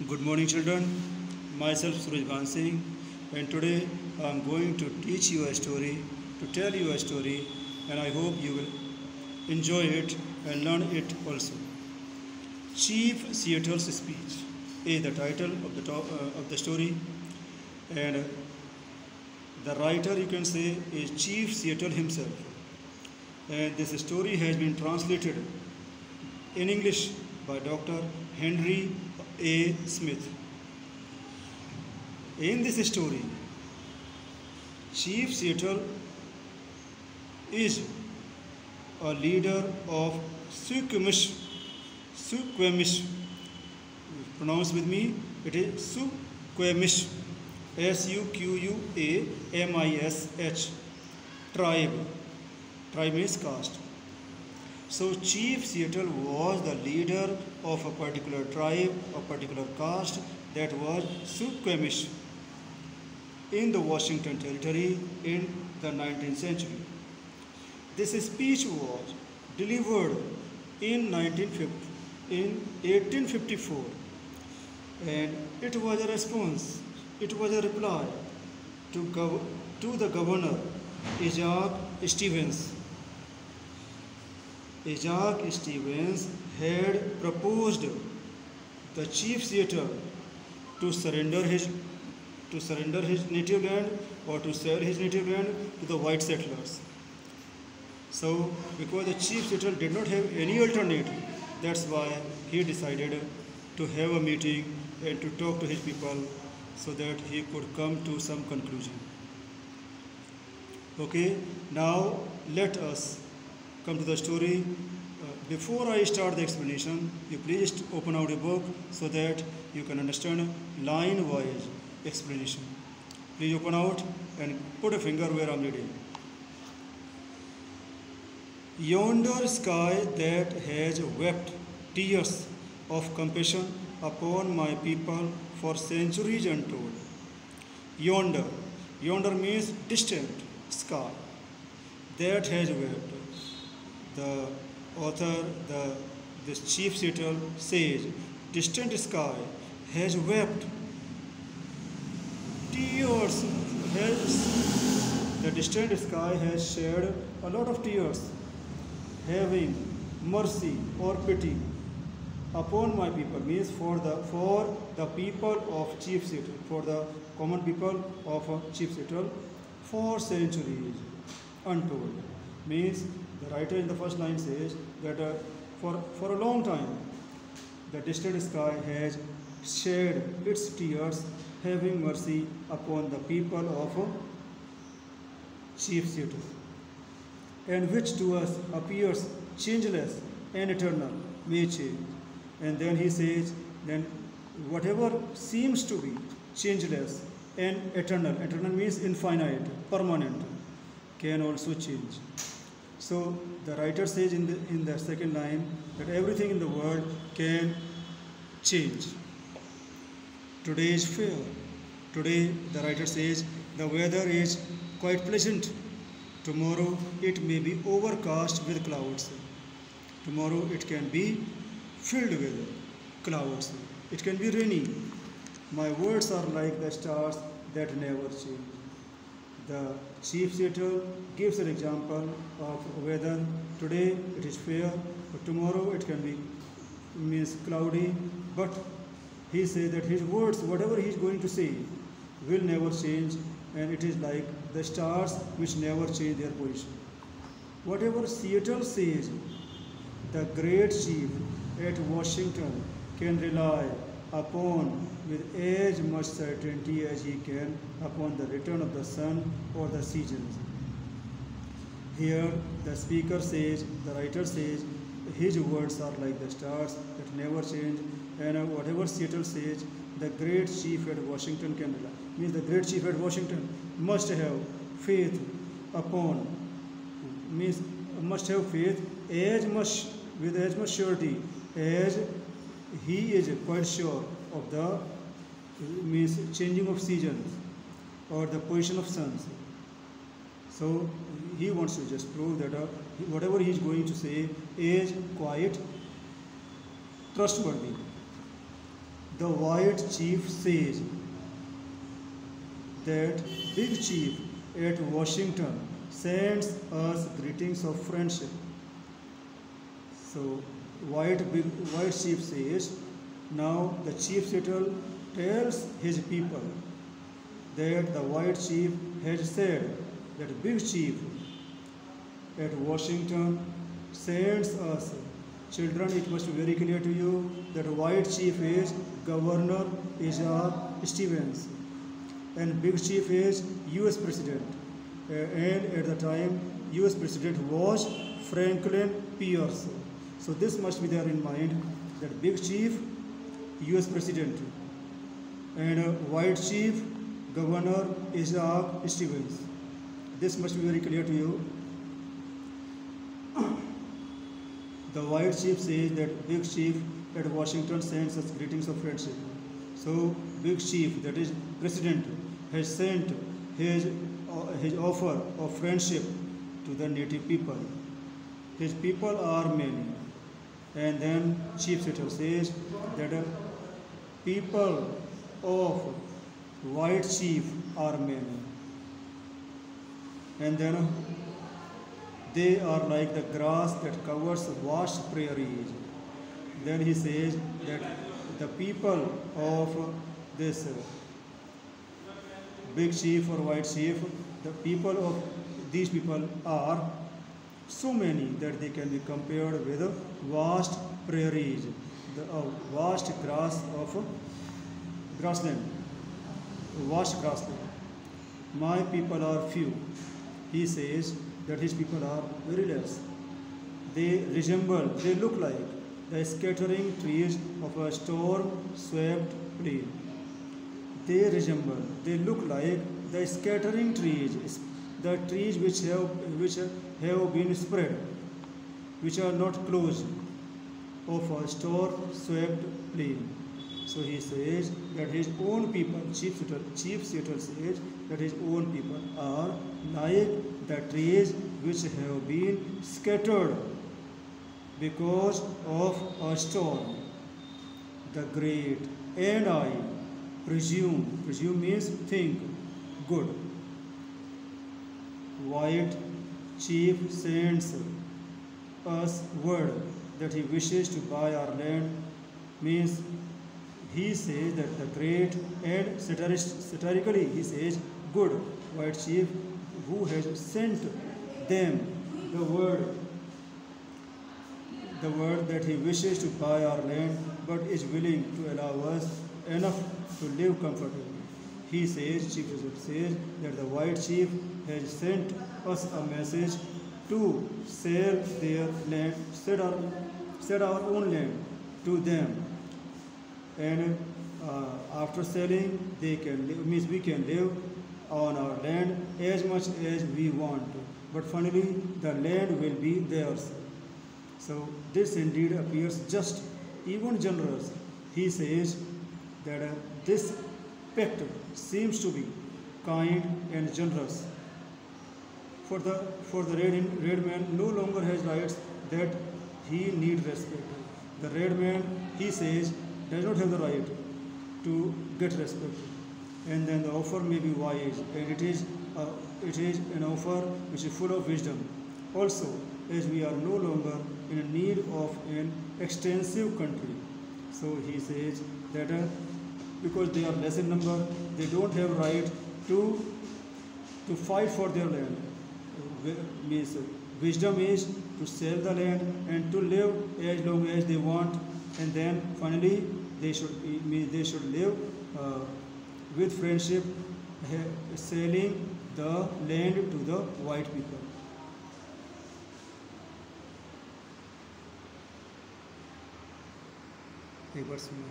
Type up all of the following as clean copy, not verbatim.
Good morning, children. Myself Suraj Singh, and today I am going to teach you a story, to tell you a story, and I hope you will enjoy it and learn it also. Chief Seattle's speech is the title of the story, and the writer, you can say, is Chief Seattle himself. And this story has been translated in English by Dr. Henry A. Smith. In this story, Chief Seattle is a leader of Suquamish. Suquamish. Pronounce with me. It is Suquamish. Suquamish tribe. Tribe means caste. So Chief Seattle was the leader of a particular tribe, a particular caste, that was Suquamish in the Washington Territory in the 19th century. This speech was delivered in 1854, and it was a response, it was a reply to the governor Isaac Stevens. Isaac Stevens had proposed the Chief Seattle to surrender his native land or to sell his native land to the white settlers. So, because the Chief Seattle did not have any alternative, that's why he decided to have a meeting and to talk to his people so that he could come to some conclusion. Okay, now let us come to the story. Before I start the explanation, you please open out a book so that you can understand line-wise explanation. Please open out and put a finger where I am reading. Yonder sky that has wept tears of compassion upon my people for centuries untold. Yonder means distant sky that has wept. The author, this Chief Seattle says, distant sky has wept tears. The distant sky has shed a lot of tears, having mercy or pity upon my people, means for the people of Chief Seattle, for the common people of Chief Seattle, for centuries untold. Means the writer in the first line says that for a long time the distant sky has shed its tears, having mercy upon the people of Chief Seattle, and which to us appears changeless and eternal, may change. And then he says, then whatever seems to be changeless and eternal means infinite, permanent, can also change. So the writer says in the second line that everything in the world can change. Today is fair. Today, the writer says, the weather is quite pleasant. Tomorrow it may be overcast with clouds. Tomorrow it can be filled with clouds. It can be rainy. My words are like the stars that never change. The Chief Seattle gives an example of weather. Today it is fair, but tomorrow it can be means cloudy. But he says that his words, whatever he is going to say, will never change, and it is like the stars which never change their position. Whatever Seattle says, the great chief at Washington can rely upon with as much certainty as he can upon the return of the sun or the seasons. Here the speaker says, the writer says, his words are like the stars that never change, and whatever Seattle says, the great chief at Washington can rely. Means the great chief at Washington must have faith upon, means must have faith with as much surety as he is quite sure of the means changing of seasons or the position of suns. So he wants to just prove that whatever he is going to say is quite trustworthy. The white chief says that big chief at Washington sends us greetings of friendship. So white chief says, now the chief Seattle tells his people that the white chief has said that big chief at Washington sends us. Children, it must be very clear to you that white chief is Governor Isaac Stevens and big chief is US President. And at the time US President was Franklin Pierce. So this must be there in mind that big chief US President and white chief Governor Isaac Stevens. This must be very clear to you. The white chief says that big chief at Washington sends us greetings of friendship. So big chief, that is president, has sent his offer of friendship to the native people. His people are many. And then chief Seattle says that people of white chief are many. And then they are like the grass that covers vast prairies. Then he says that the people of this big chief or white chief, the people of these people are so many that they can be compared with vast prairies, the vast grass of grassland, vast grassland. My people are few. He says that his people are very less. They look like the scattering trees of a storm-swept plain. They look like the scattering trees, the trees which have been spread, which are not close, of a storm-swept plain. So he says that his own people, Chief Seattle says that his own people are like the trees which have been scattered because of a storm. The great, and I presume means think, good. White chief sends us word that he wishes to buy our land, means he says that the great, and satirically he says good white chief who has sent them the word that he wishes to buy our land but is willing to allow us enough to live comfortably. He says, Chief says that the white chief has sent us a message to sell their land, sell our own land to them. And after selling, they can live, means we can live on our land as much as we want. But finally, the land will be theirs. So this indeed appears just, even generous. He says that this pact seems to be kind and generous. For the red man no longer has rights that he need respect. The red man, he says, does not have the right to get respect. And then the offer may be wise, and it is an offer which is full of wisdom. Also, as we are no longer in need of an extensive country. So he says that because they are less in number, they don't have right to fight for their land. Means wisdom is to sell the land and to live as long as they want, and then finally they should live with friendship, selling the land to the white people. एक बार सुनिए.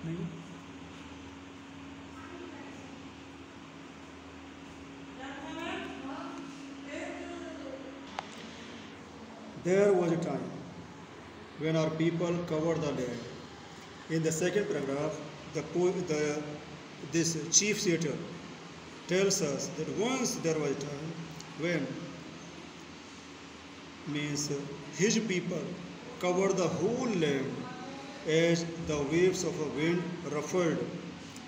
नहीं. There was a time when our people covered the land. In the second paragraph, this Chief Seattle tells us that once there was a time when means his people covered the whole land as the waves of a wind ruffled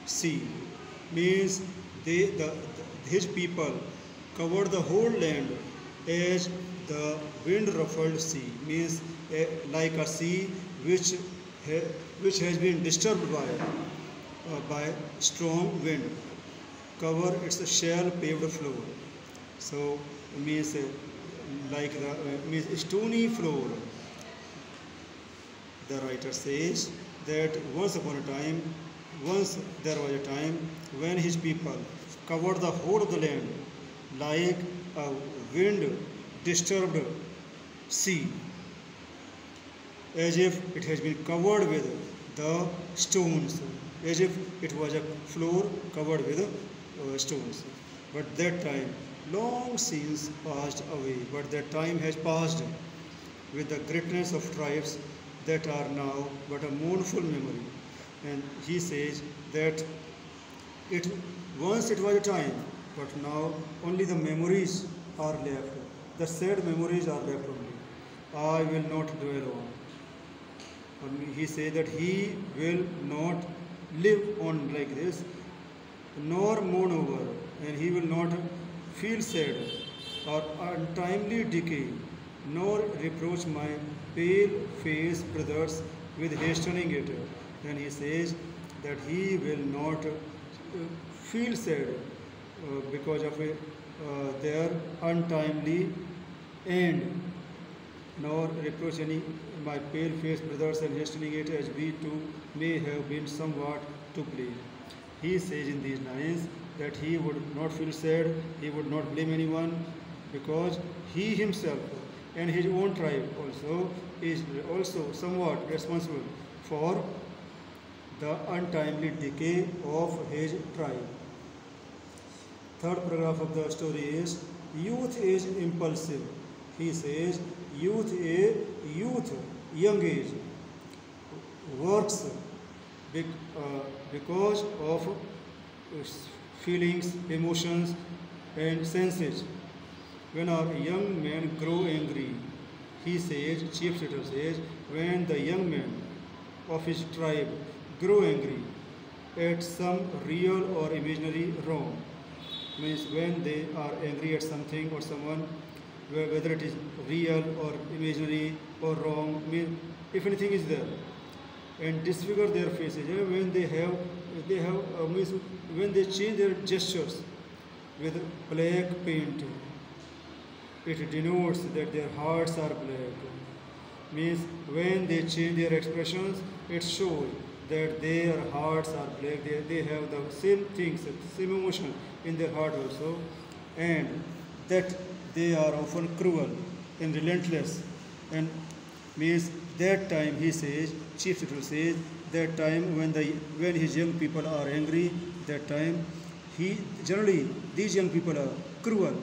sea. Means his people covered the whole land as the wind ruffled sea. Means like a sea which which has been disturbed by strong wind. Cover its shell paved floor. So means like the means stony floor. The writer says that once there was a time when his people covered the whole of the land like a wind disturbed sea, as if it has been covered with the stones, as if it was a floor covered with stones. But that time, long since passed away, but that time has passed with the greatness of tribes that are now but a mournful memory. And he says that it once it was a time, but now only the memories are left. The sad memories are left only. I will not dwell on. He says that he will not live on like this, nor mourn over, and he will not feel sad or untimely decay, nor reproach my pale face brothers with hastening it. Then he says that he will not feel sad because of their untimely end, nor reproach any my pale faced brothers and hastening it, as we too may have been somewhat to blame. He says in these lines that he would not feel sad, he would not blame anyone, because he himself and his own tribe also is also somewhat responsible for the untimely decay of his tribe. Third paragraph of the story is youth is impulsive. He says youth, young age, works because of feelings, emotions, and senses. When our young men grow angry, he says, Chief Setter says, when the young men of his tribe grow angry at some real or imaginary wrong, means when they are angry at something or someone, whether it is real or imaginary or wrong, means if anything is there, and disfigure their faces, when means when they change their gestures with black paint, it denotes that their hearts are black. Means when they change their expressions, it shows that their hearts are black. They have the same things, same emotion in their heart also, and that they are often cruel and relentless. And means that time, he says, Chief Setter says, that time when his young people are angry, that time generally these young people are cruel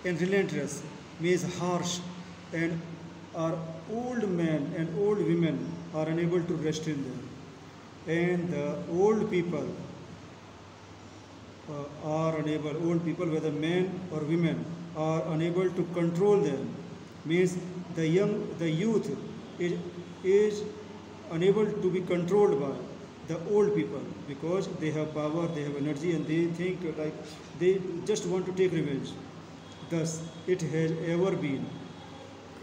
and relentless, means harsh, and our old men and old women are unable to restrain them. And the old people old people, whether men or women, are unable to control them. Means the youth is unable to be controlled by the old people, because they have power, they have energy, and they think like they just want to take revenge. Thus, it has ever been.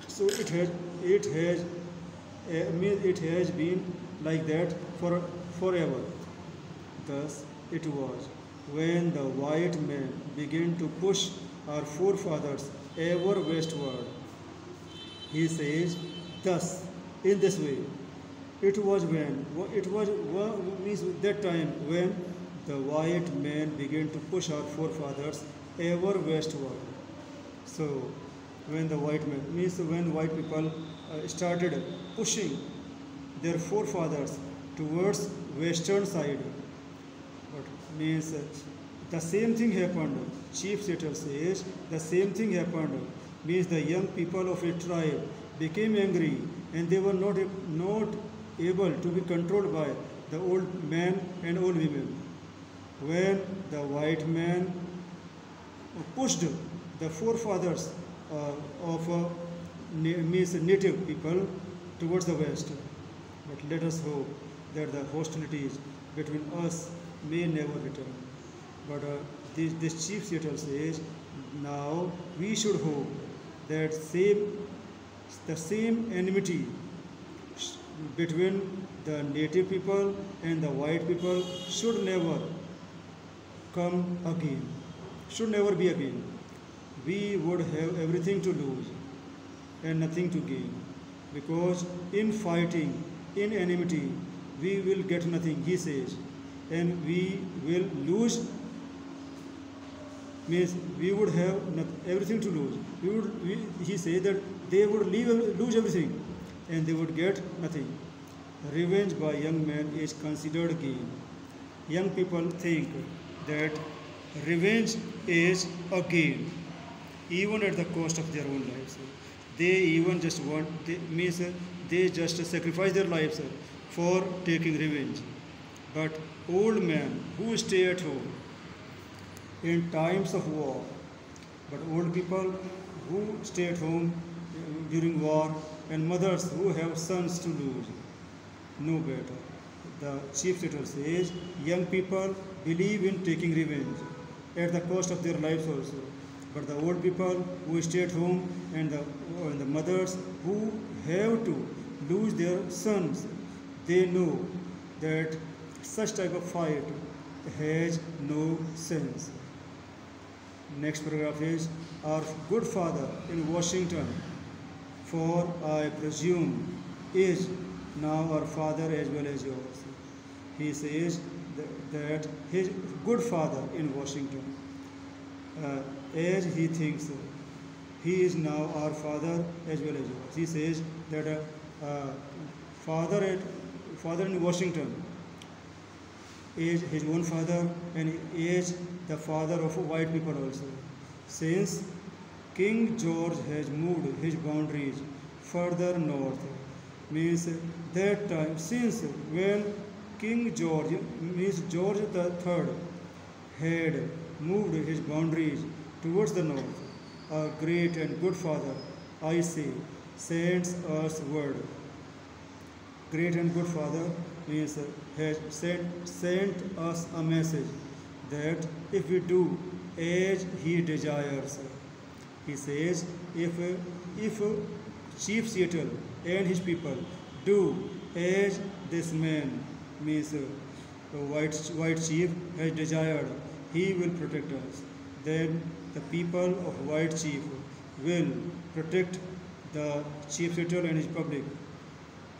So it has been like that forever. Thus, it was when the white men began to push our forefathers ever westward. He says, thus, in this way, means that time when the white men began to push our forefathers ever westward. So, when the white men, means when white people started pushing their forefathers towards western side, but means the same thing happened. Chief Setter says the same thing happened. Means the young people of a tribe became angry, and they were not able to be controlled by the old men and old women. When the white man pushed the forefathers of means native people towards the west. But let us hope that the hostilities between us may never return. But this chief Seattle says, now we should hope that the same enmity between the native people and the white people should never come again, should never be again. We would have everything to lose and nothing to gain, because in fighting, in enmity, we will get nothing, he says, and we will lose, means we would have everything to lose. He says that they would lose everything and they would get nothing. Revenge by young men is considered gain. Young people think that revenge is a gain, even at the cost of their own lives. They even just want, they just sacrifice their lives for taking revenge. But old men who stay at home in times of war, but old people who stay at home during war, and mothers who have sons to lose, know better. The chief Seattle says, young people believe in taking revenge at the cost of their lives also. But the old people who stay at home and the mothers who have to lose their sons, they know that such type of fight has no sense. Next paragraph is, our good father in Washington, for I presume is now our father as well as yours. He says that his good father in Washington, as he thinks, he is now our father as well as yours. He says that father in Washington is his own father and is the father of white people also. Since King George has moved his boundaries further north, means that time, since when King George, means George III, had moved his boundaries towards the north, our great and good father, I say, sends us word. Great and good father means has sent us a message that if we do as he desires, he says, if Chief Seattle and his people do as this man, means white chief, has desired, he will protect us. Then the people of white chief will protect the Chief Seattle and his public.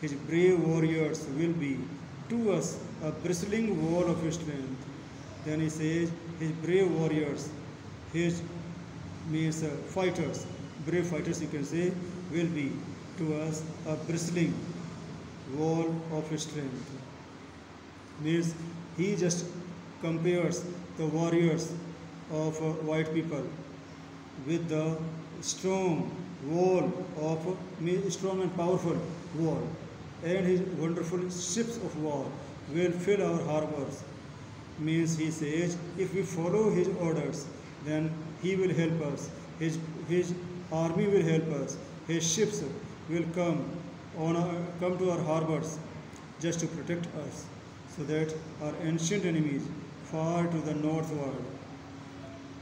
His brave warriors will be to us a bristling wall of strength. Then he says, his brave warriors, his means fighters, brave fighters you can say, will be to us a bristling wall of strength. Means he just compares the warriors of white people with the strong wall of, strong and powerful wall, and his wonderful ships of war will fill our harbors. Means he says, if we follow his orders, then he will help us. His army will help us. His ships will come to our harbors just to protect us, so that our ancient enemies far to the northward,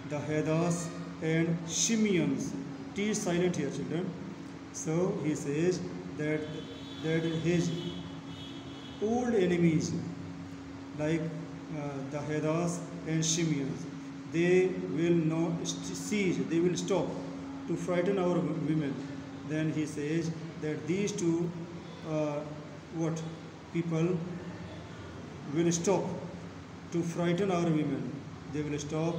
the Hedas and Shimeons, T is silent here, children. So he says that his old enemies, like the Hedas and Shimeons, they will not cease, they will stop to frighten our women. Then he says that these two people will stop to frighten our women. They will stop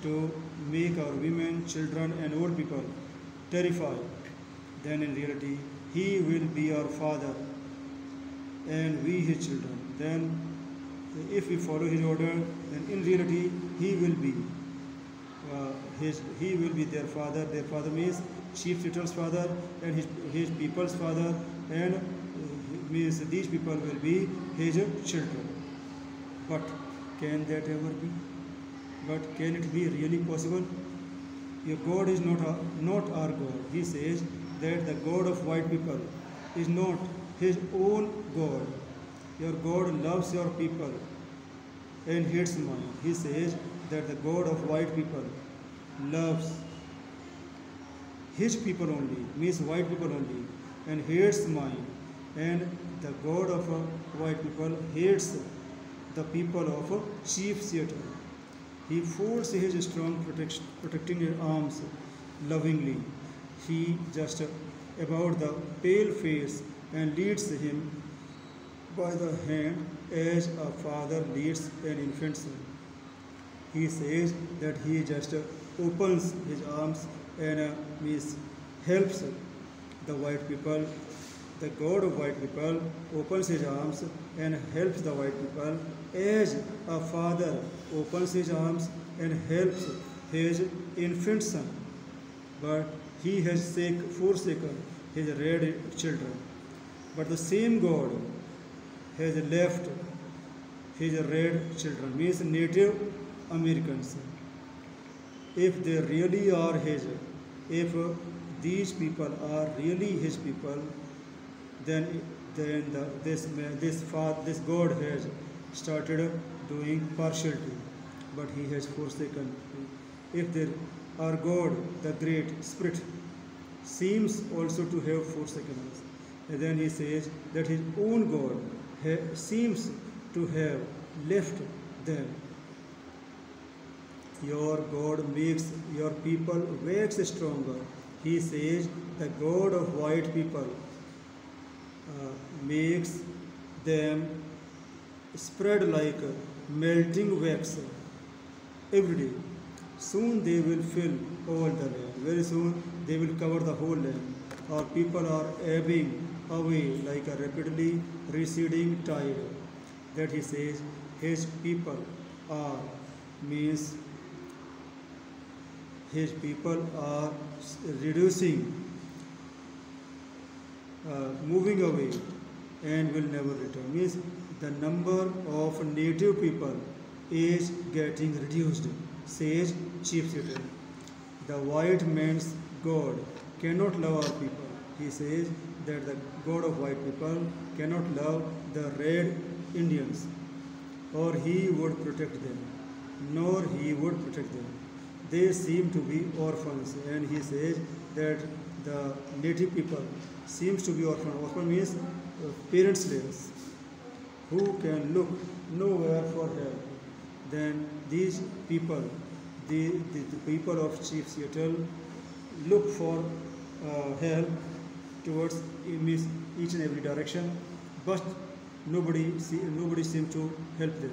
to make our women, children and old people terrified. Then in reality, he will be our father and we his children. Then if we follow his order, then in reality he will be their father. Their father means Chief Seattle's father and his people's father, and means these people will be his children. But can that ever be? But can it be really possible? Your God is not our God. He says that the God of white people is not his own God. Your God loves your people and hates mine. He says that the God of white people loves his people only, means white people only, and hates mine. And the God of white people hates the people of Chief Seattle. He folds his strong protecting arms lovingly. He just about the pale face and leads him by the hand as a father leads an infant son. He says that he just opens his arms and helps the white people. The God of white people opens his arms and helps the white people as a father opens his arms and helps his infant son. But he has forsaken his red children. But the same God has left his red children, means Native Americans. If they really are his, if these people are really his people, then this God has started doing partiality, but he has forsaken. If there our God, the great Spirit, seems also to have forsaken us, and then he says that his own God seems to have left them. Your God makes your people wax stronger. He says the God of white people makes them spread like melting wax every day. Soon they will fill all the land. Very soon they will cover the whole land. Our people are ebbing away like a rapidly receding tide. That he says his people are, means his people are reducing, moving away and will never return. Means the number of native people is getting reduced, says Chief Seattle. The white man's God cannot love our people. He says that the God of white people cannot love the red Indians, or he would protect them, nor he would protect them. They seem to be orphans, and he says that the native people seems to be orphan. Orphan means parentless, who can look nowhere for help. Then these people, the people of Chief Seattle, look for help towards each and every direction, but nobody seems to help them.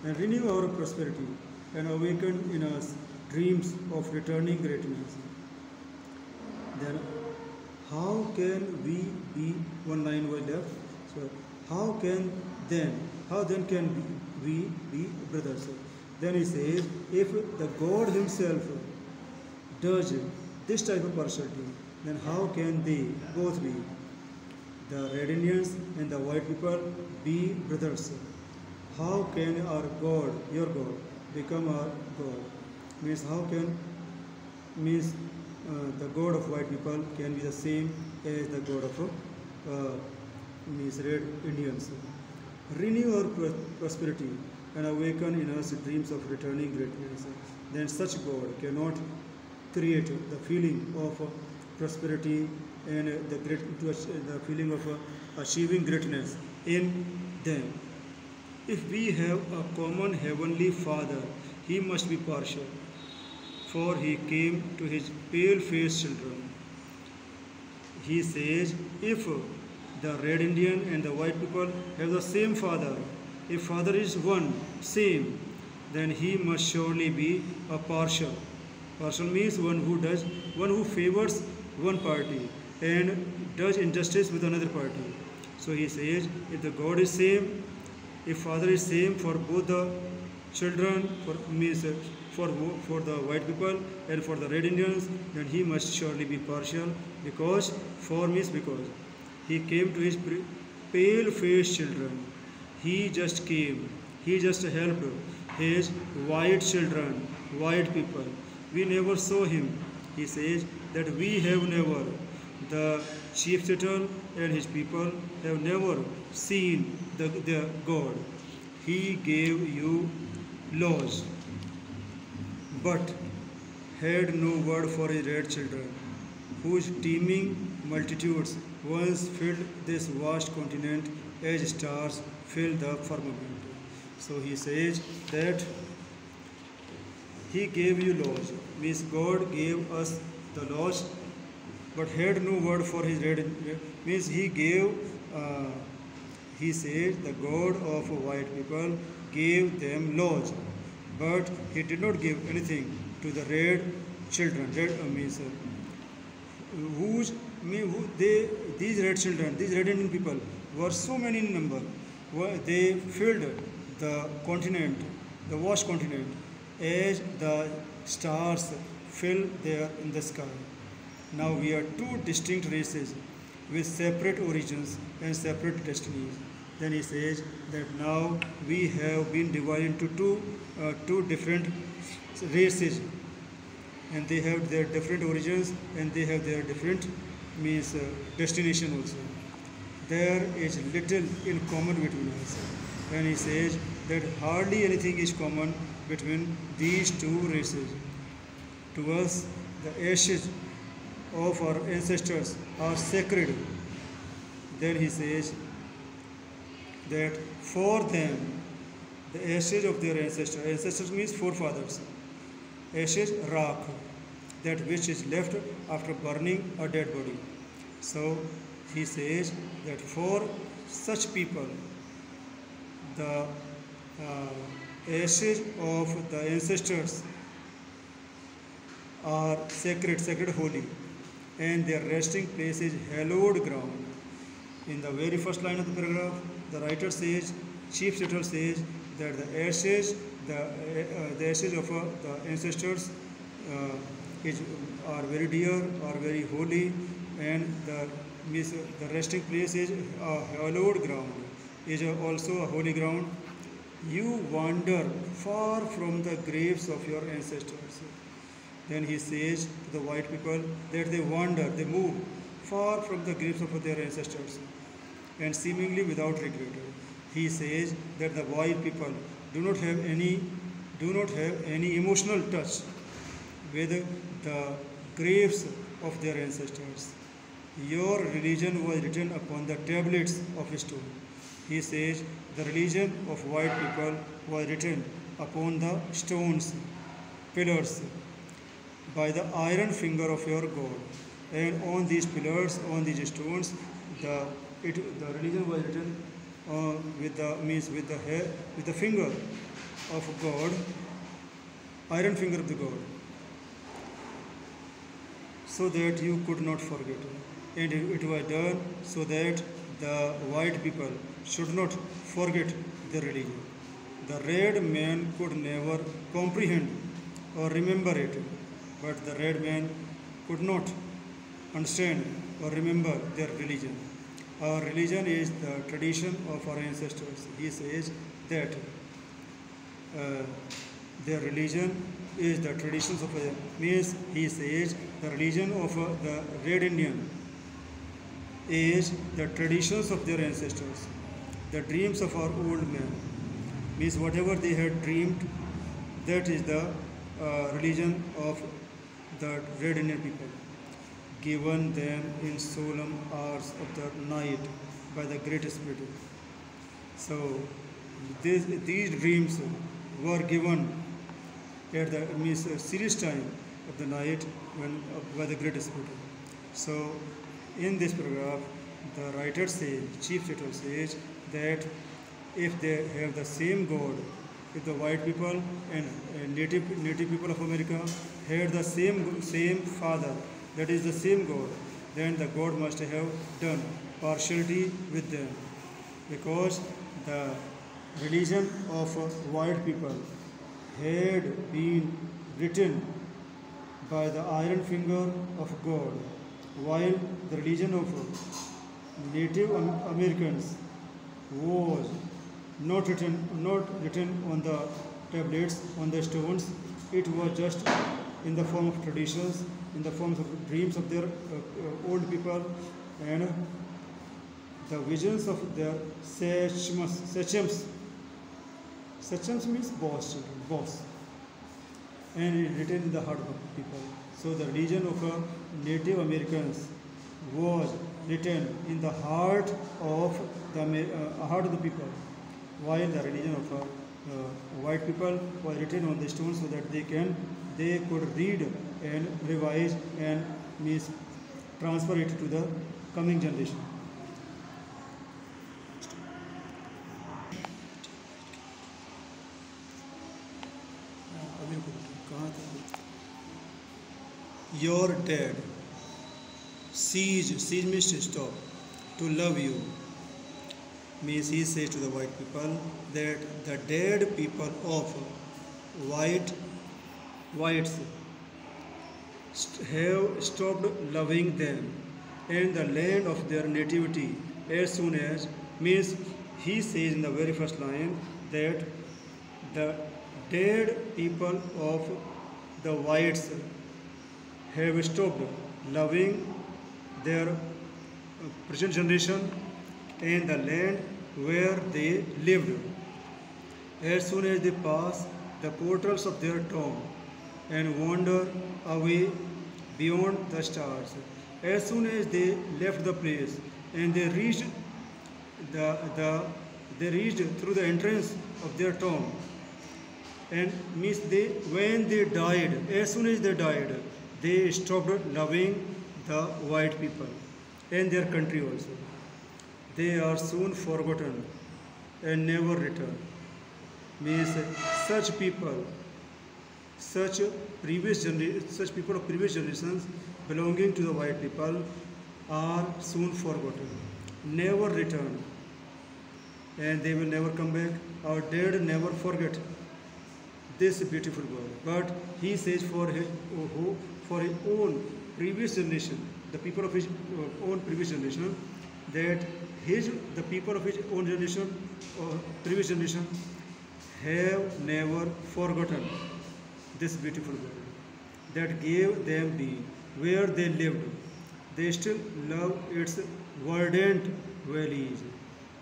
And renew our prosperity and awaken in us dreams of returning greatness. Then how can we be, one line was left, so how then can we be brothers? Then he says, if the God himself does this type of partiality, then how can they both be, the red Indians and the white people, be brothers? How can our God, your God, become our God? Means how can, means the God of white people can be the same as the God of means red Indians. Renew our prosperity and awaken in us dreams of returning greatness. Then such God cannot create the feeling of prosperity and the feeling of achieving greatness in them. If we have a common heavenly Father, he must be partial, for he came to his pale-faced children. He says, if the red Indian and the white people have the same Father, if Father is one, same, then he must surely be a partial. Partial means one who favors one party and does injustice with another party. So he says, if the God is same, if Father is same for both the children, for the white people and for the red Indians, then he must surely be partial, because he came to his pale-faced children. He just came. He just helped his white children, white people. We never saw him. He says that we have never The chief turtle and his people have never seen the God. He gave you laws, but had no word for his red children, whose teeming multitudes once filled this vast continent as stars fill the firmament. So he says that he gave you laws, means God gave us the laws, but had no word for his red, means he gave, he says the God of white people gave them laws, but he did not give anything to the red children. Red means whose who they these red children, these red Indian people were so many in number. They filled the continent, the vast continent, as the stars fill there in the sky. Now we are two distinct races with separate origins and separate destinies. Then he says that now we have been divided into two different races, and they have their different origins and they have their different means destination also. There is little in common between us, and he says that hardly anything is common between these two races. To us, the ashes of our ancestors are sacred. Then he says that for them, the ashes of their ancestors means forefathers, ashes, rak, that which is left after burning a dead body. So he says that for such people, the ashes of the ancestors are sacred, holy, and their resting place is hallowed ground. In the very first line of the paragraph, the writer says, chief turtle says that the ashes of the ancestors are very dear, are very holy, and the resting place is a hallowed ground, is also a holy ground. You wander far from the graves of your ancestors. Then he says to the white people that they wander, they move far from the graves of their ancestors, and seemingly without regret. He says that the white people do not have any emotional touch with the graves of their ancestors. Your religion was written upon the tablets of stone. He says the religion of white people was written upon the stones, pillars, by the iron finger of your God. And on these pillars, on these stones, the religion was written with the finger of God, iron finger of the God, so that you could not forget. And it was done so that the white people should not forget the religion. The red man could never comprehend or remember it, but the red man could not understand or remember their religion. Our religion is the tradition of our ancestors. He says that their religion is the traditions of means he says the religion of the red Indian is the traditions of their ancestors, the dreams of our old men, means whatever they had dreamed, that is the religion of the red Indian people, given them in solemn hours of the night by the Great Spirit. So these dreams were given at the serious time of the night when by the Great Spirit. So in this paragraph, the writer says, chief turtle says that if they have the same God, if the white people and native people of America had the same father, that is the same God, then the God must have done partiality with them, because the religion of white people had been written by the iron finger of God, while the religion of Native Americans was not written on the tablets, on the stones. It was just in the form of traditions in the forms of dreams of their old people, and the visions of their sachems. Sachems means boss, children, boss, and it written in the heart of the people. So the religion of Native Americans was written in the heart of the people, while the religion of white people was written on the stones so that they could read and revise and means transfer it to the coming generation. Your dad ceased means to stop, to love you, means he says to the white people that the dead people of whites have stopped loving them and the land of their nativity as soon as, means he says in the very first line that the dead people of the whites have stopped loving their present generation and the land where they lived. As soon as they pass the portals of their tomb and wander away beyond the stars, as soon as they left the place and they reached through the entrance of their tomb, and means when they died, as soon as they died, they stopped loving the white people and their country also. They are soon forgotten and never return. Means such people, such people of previous generations belonging to the white people are soon forgotten, never return, and they will never come back. Our dead never forget this beautiful world. But he says for his own previous generation, the people of his own previous generation, that the people of his own generation or previous generation have never forgotten this beautiful world that gave them being, where they lived. They still love its verdant valleys.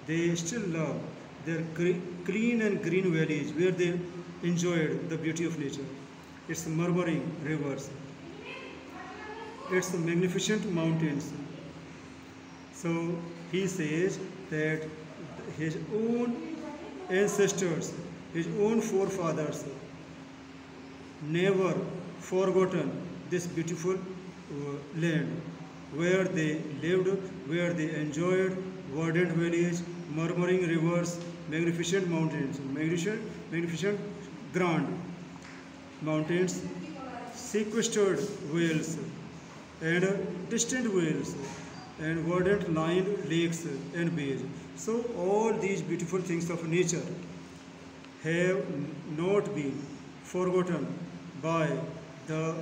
They still love their clean and green valleys where they enjoyed the beauty of nature, its murmuring rivers, its magnificent mountains. So he says that his own ancestors, his own forefathers, never forgotten this beautiful land where they lived, where they enjoyed verdant valleys, murmuring rivers, magnificent mountains, magnificent grand mountains, sequestered vales, and distant vales, and verdant lined lakes and bays. So all these beautiful things of nature have not been forgotten by the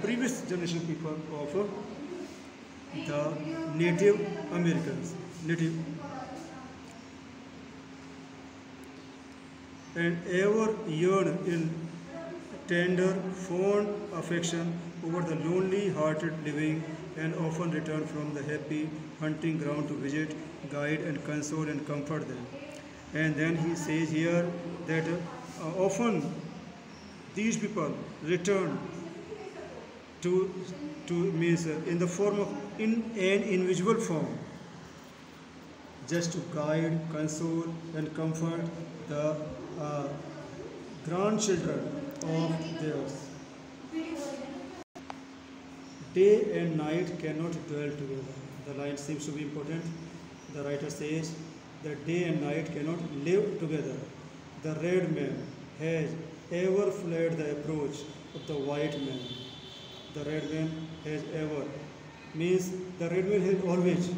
previous generation people of the Native Americans, and ever yearn in tender, fond affection over the lonely-hearted living, and often return from the happy hunting ground to visit, guide, and console and comfort them. And then he says here that often these people return to means in the form of in an individual form, just to guide, console, and comfort the grandchildren of theirs. Day and night cannot dwell together. The line seems to be important. The writer says that day and night cannot live together. The red man has ever fled the approach of the white man. The red man has ever, means the red man has always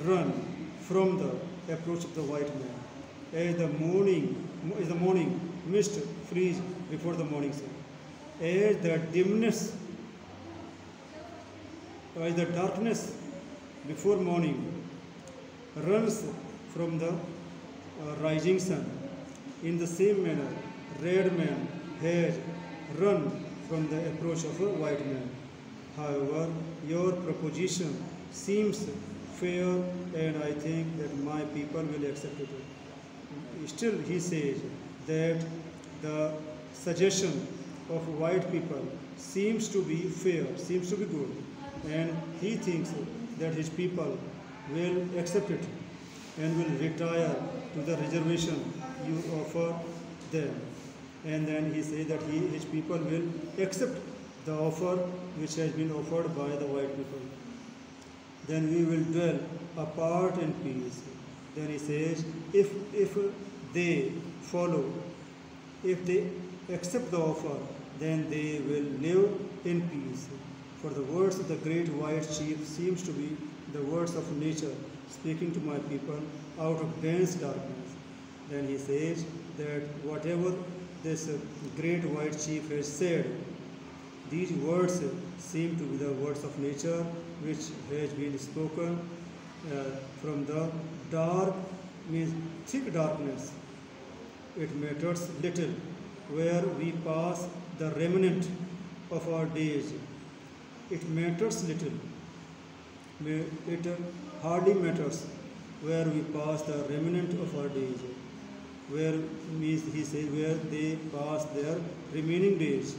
run from the approach of the white man. As the morning mist freeze before the morning sun. As the darkness before morning runs from the rising sun. In the same manner, red man has run from the approach of a white man. However, your proposition seems fair, and I think that my people will accept it. Still, he says that the suggestion of white people seems to be fair, seems to be good, and he thinks that his people will accept it and will retire to the reservation you offer them. And then he says that his people will accept the offer which has been offered by the white people. Then we will dwell apart in peace. Then he says, if they follow, if they accept the offer, then they will live in peace. For the words of the great white chief seems to be the words of nature speaking to my people out of dense darkness. Then he says that whatever this great white chief has said, these words seem to be the words of nature which has been spoken from the dark, means thick darkness. It matters little where we pass the remnant of our days. It matters little. It hardly matters where we pass the remnant of our days. Where means he says where they pass their remaining days.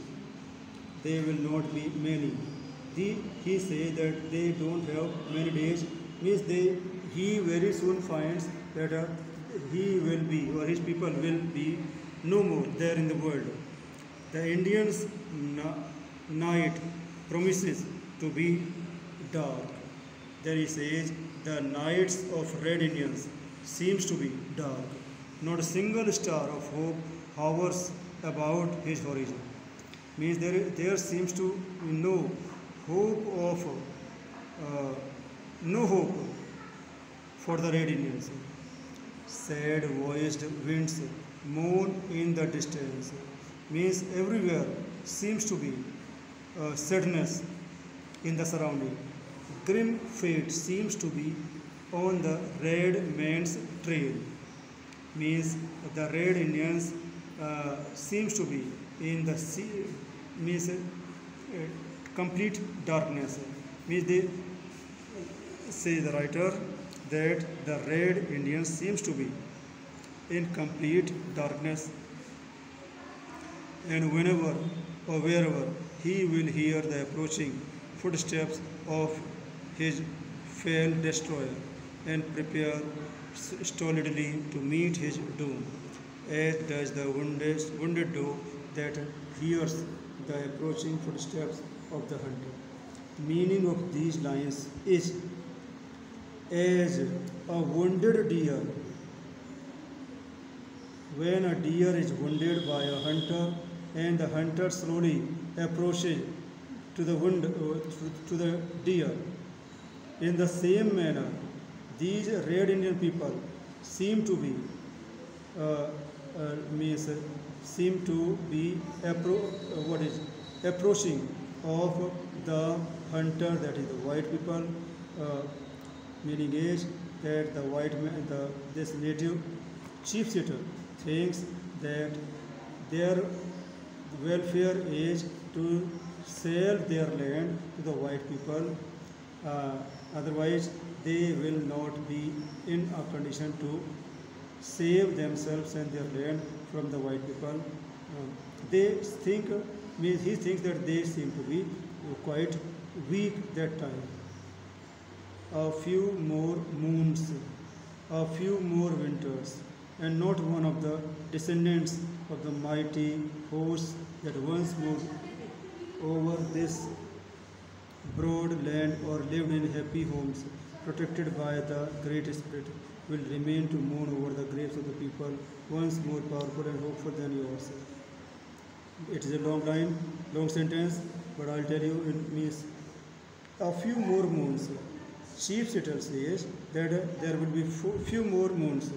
They will not be many. He says that they don't have many days, means he very soon finds that he will be, or his people will be no more there in the world. The Indians' night promises to be dark. Then he says the nights of red Indians seems to be dark. Not a single star of hope hovers about his horizon. Means there seems to be no hope for the red Indians. Sad voiced winds moan in the distance. Means everywhere seems to be sadness in the surrounding. Grim fate seems to be on the red man's trail. Means the red Indians seems to be in the sea, means complete darkness. Means they say the writer that the red Indians seems to be in complete darkness, and whenever or wherever he will hear the approaching footsteps of his fell destroyer and prepare stolidly to meet his doom, as does the wounded dog that hears the approaching footsteps of the hunter. The meaning of these lines is, as a wounded deer, when a deer is wounded by a hunter and the hunter slowly approaches to the deer, in the same manner these red Indian people seem to be approaching of the hunter, that is the white people. Meaning is that the white man, this native chief setter thinks that their welfare is to sell their land to the white people. Otherwise, they will not be in a condition to save themselves and their land from the white people. He thinks that they seem to be quite weak that time. A few more moons, a few more winters, and not one of the descendants of the mighty hosts that once moved over this broad land or lived in happy homes protected by the Great Spirit will remain to mourn over the graves of the people once more powerful and hopeful than yours. It is a long line, long sentence, but I'll tell you it means a few more moons. Chief Setter says that there will be few more moons,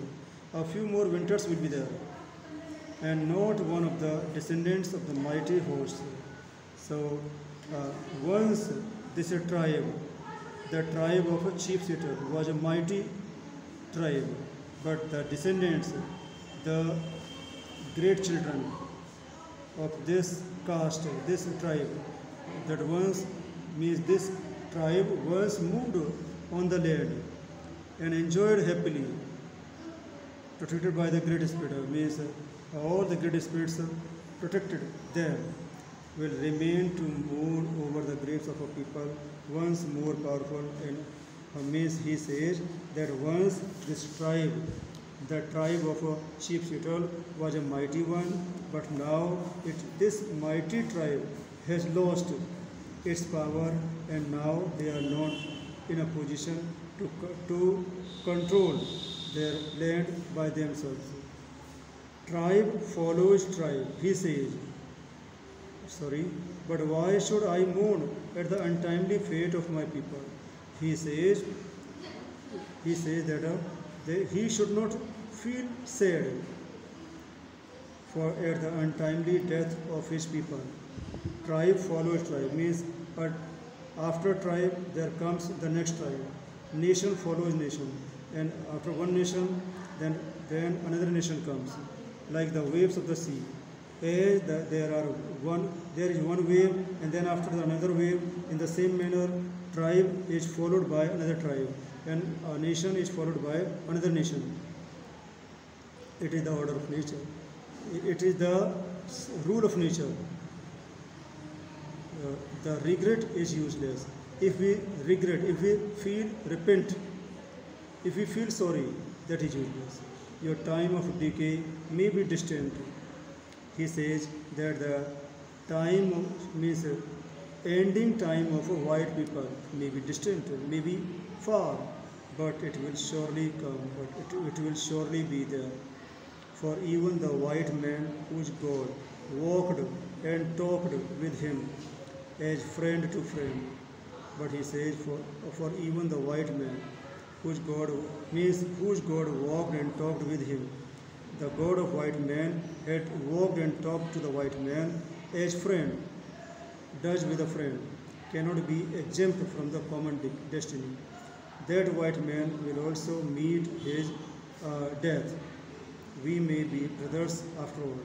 a few more winters will be there, and not one of the descendants of the mighty hosts. So once this tribe, the tribe of a Chief Setter, was a mighty tribe, but the descendants, the great children of this caste, this tribe, that once means this tribe once moved on the land and enjoyed happily, protected by the great spirit, means all the great spirits protected them, will remain to mourn over the graves of a people once more powerful. And means he says that once this tribe, the tribe of Chief Shittle, was a mighty one, but now this mighty tribe has lost its power, and now they are not in a position to control their land by themselves. Tribe follows tribe, he says. Sorry, but why should I mourn at the untimely fate of my people? He says that he should not feel sad for at the untimely death of his people. Tribe follows tribe means, but after tribe there comes the next tribe. Nation follows nation, and after one nation, then another nation comes, like the waves of the sea. There is one wave, and then after another wave. In the same manner, tribe is followed by another tribe, and a nation is followed by another nation. It is the order of nature. It is the rule of nature. The regret is useless. If we regret, if we repent, if we feel sorry, that is useless. Your time of decay may be distant. He says that the time means ending time of white people may be distant, may be far, but it will surely come, but it will surely be there. For even the white man whose God walked and talked with him as friend to friend, but he says for even the white man whose God walked and talked with him, the God of white man had walked and talked to the white man as friend, does with a friend, cannot be exempt from the common destiny. That white man will also meet his death. We may be brothers after all.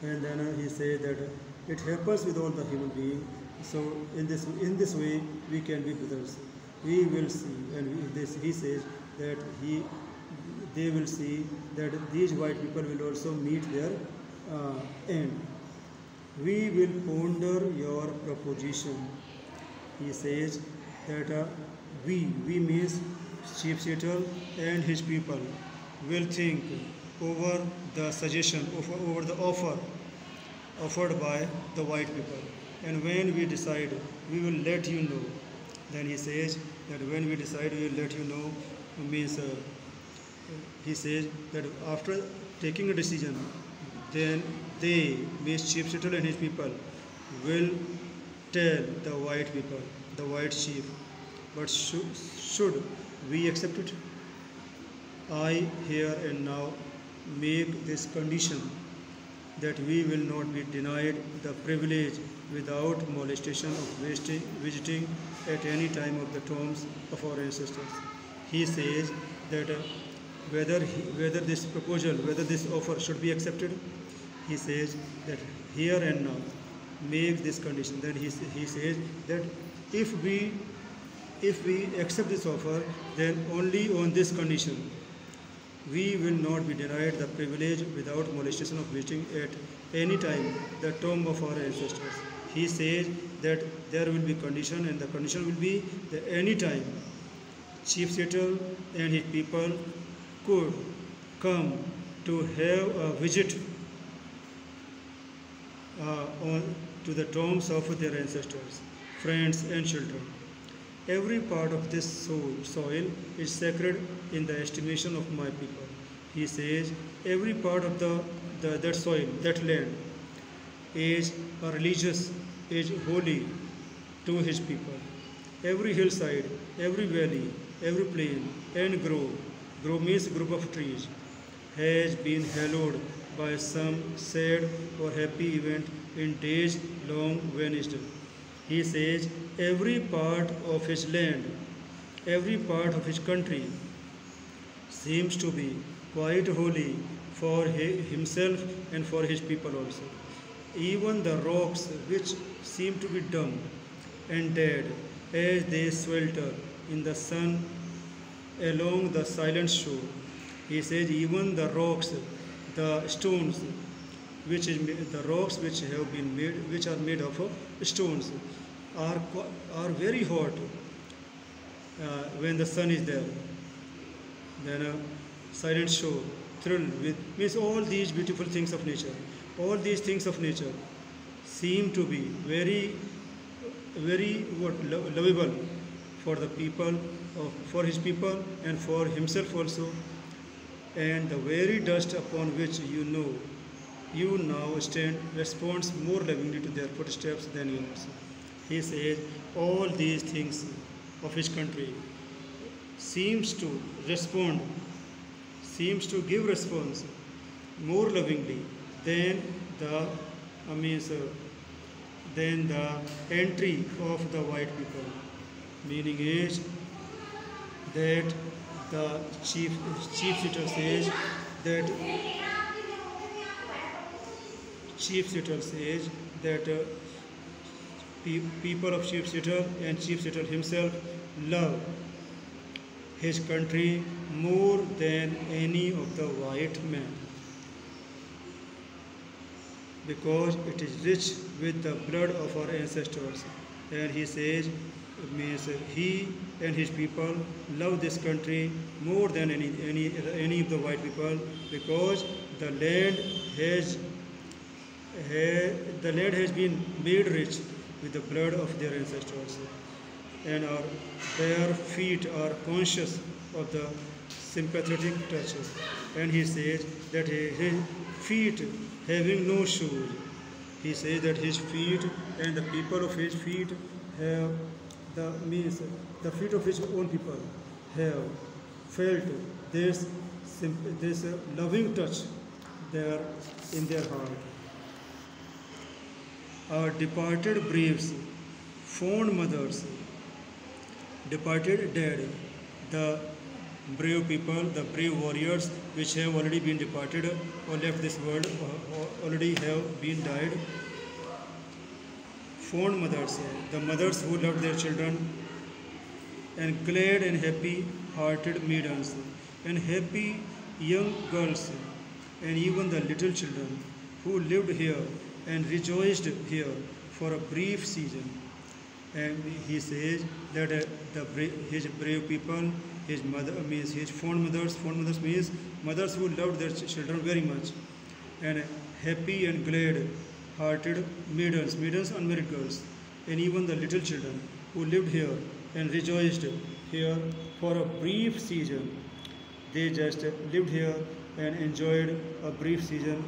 And then he said that it happens with all the human beings. So in this way we can be brothers. We will see, and he says that they will see that these white people will also meet their end. We will ponder your proposition. He says that we means Chief Shittle and his people will think over the suggestion, over the offer offered by the white people. And when we decide, we will let you know. Then he says that when we decide, we will let you know, means he says that after taking a decision, then they, means Chief Shittle and his people, will tell the white people, the white chief. But should we accept it? I here and now make this condition that we will not be denied the privilege without molestation of visiting at any time of the tombs of our ancestors. He says that whether this proposal, whether this offer should be accepted, he says that here and now make this condition. Then he says that if we accept this offer, then only on this condition we will not be denied the privilege without molestation of visiting at any time the tomb of our ancestors. He says that there will be condition, and the condition will be that any time Chief Shittle and his people could come to have a visit to the tombs of their ancestors, friends and children. Every part of this soil is sacred in the estimation of my people. He says every part of that soil, that land, is religious, is holy to his people. Every hillside, every valley, every plain and grove means group of trees, has been hallowed by some sad or happy event in days long vanished. He says every part of his land, every part of his country seems to be quite holy for himself and for his people also. even the rocks which seem to be dumb and dead as they swelter in the sun along the silent shore. He says, even the rocks, the stones, the rocks which have been made, which are made of stones, are very hot when the sun is there. Then a silent shore, thrilled with means all these beautiful things of nature. All these things of nature seem to be very lovable for the people, for his people, and for himself also. And the very dust upon which you now stand responds more lovingly to their footsteps than yours. He says, all these things of his country seems to respond, seems to give response more lovingly than the means than the entry of the white people. Meaning is that the chief sitter says that people of chief sitter and chief sitter himself love his country more than any of the white men, because it is rich with the blood of our ancestors. And he says, means he and his people love this country more than any of the white people, because the land has been made rich with the blood of their ancestors, and their feet are conscious of the sympathetic touch. And he says that his feet having no shoes, he says that his feet and the people of his feet have the feet of his own people have felt this loving touch there in their heart. Our departed braves, fond mothers, departed dead, the brave people, the brave warriors which have already been departed or left this world, or already have been died. Fond mothers, the mothers who loved their children, and glad and happy hearted maidens, and happy young girls, and even the little children who lived here and rejoiced here for a brief season. And he says that his brave people, his mother means his fond mothers means mothers who loved their children very much, and happy and glad hearted maidens, unmarried girls, and even the little children who lived here and rejoiced here for a brief season. They just lived here and enjoyed a brief season,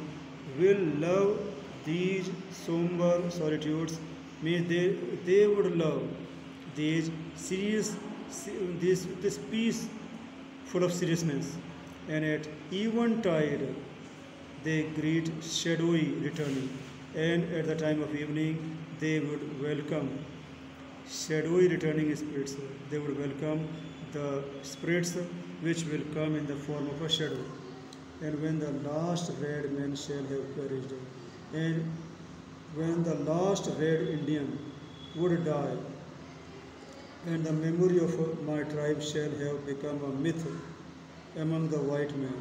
will love these somber solitudes. May they would love these serious, this peace full of seriousness, and at eventide they greet shadowy returning, and at the time of evening they would welcome shadowy returning spirits. They would welcome the spirits which will come in the form of a shadow. And when the last red man shall have perished, and when the last red Indian would die, and the memory of my tribe shall have become a myth among the white men,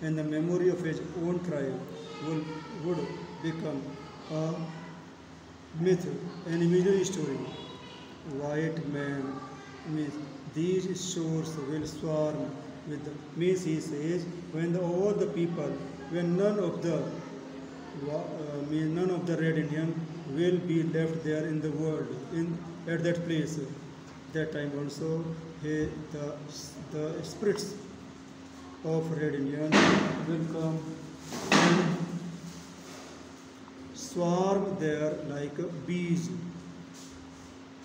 and the memory of his own tribe would become a myth, an imaginary story. White man means these shores will swarm with the, means he says, when all the people, when none of the red Indian will be left there in the world, at that place. That time also the spirits of red Indian will come and swarm there like bees.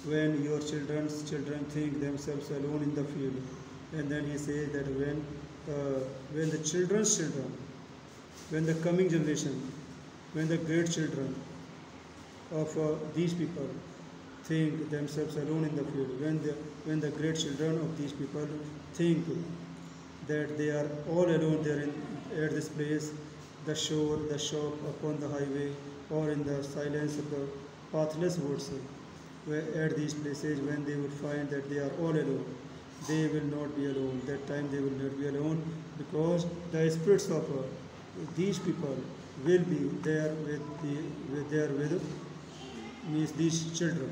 When your children think themselves alone in the field, and then he says that when the children's children, when the coming generation, when the great children of these people think themselves alone in the field, when the great children of these people think that they are all alone there at this place, the shore, the shop, upon the highway, or in the silence of the pathless woods. Where at these places, when they would find that they are all alone, they will not be alone. That time they will not be alone, because the spirits of these people will be there with means these children.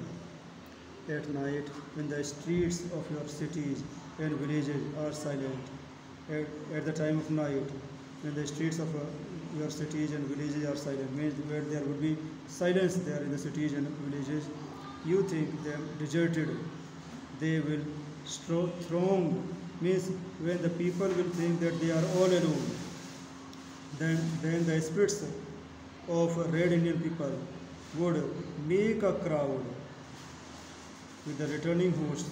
At night, when the streets of your cities and villages are silent, at the time of night, when the streets of your cities and villages are silent, means where there would be silence there in the cities and villages, you think them deserted. They will throng, means when the people will think that they are all alone, then the spirits of red Indian people would make a crowd with the returning hosts,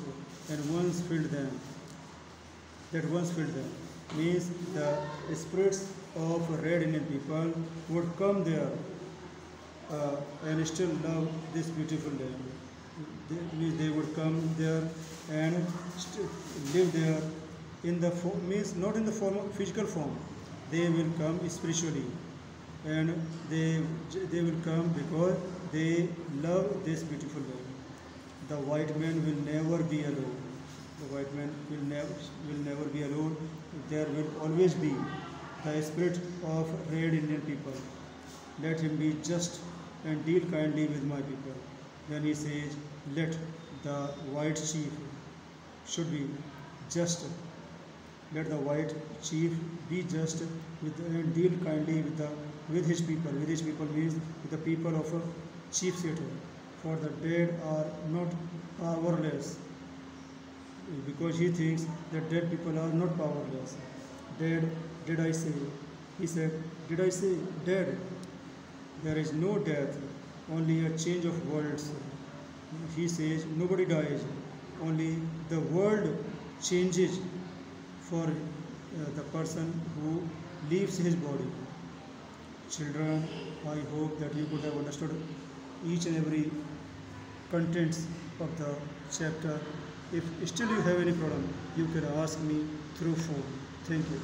and once filled them, means the spirits of red Indian people would come there and still love this beautiful land. Means they would come there and live there in the form, means not in the form of physical form. They will come spiritually, and they will come because they love this beautiful land. The white man will never be alone. The white man will never be alone. There will always be the spirit of red Indian people. Let him be just and deal kindly with my people. Then he says, let the white chief should be just. Let the white chief be just and deal kindly with his people. With his people means with the people of Chief Seater. For the dead are not powerless, because he thinks that dead people are not powerless. Dead, did I say? He said, did I say dead? There is no death, only a change of worlds. He says, nobody dies, only the world changes for the person who leaves his body. Children, I hope that you could have understood each and every contents of the chapter. If still you have any problem, you can ask me through phone. Thank you.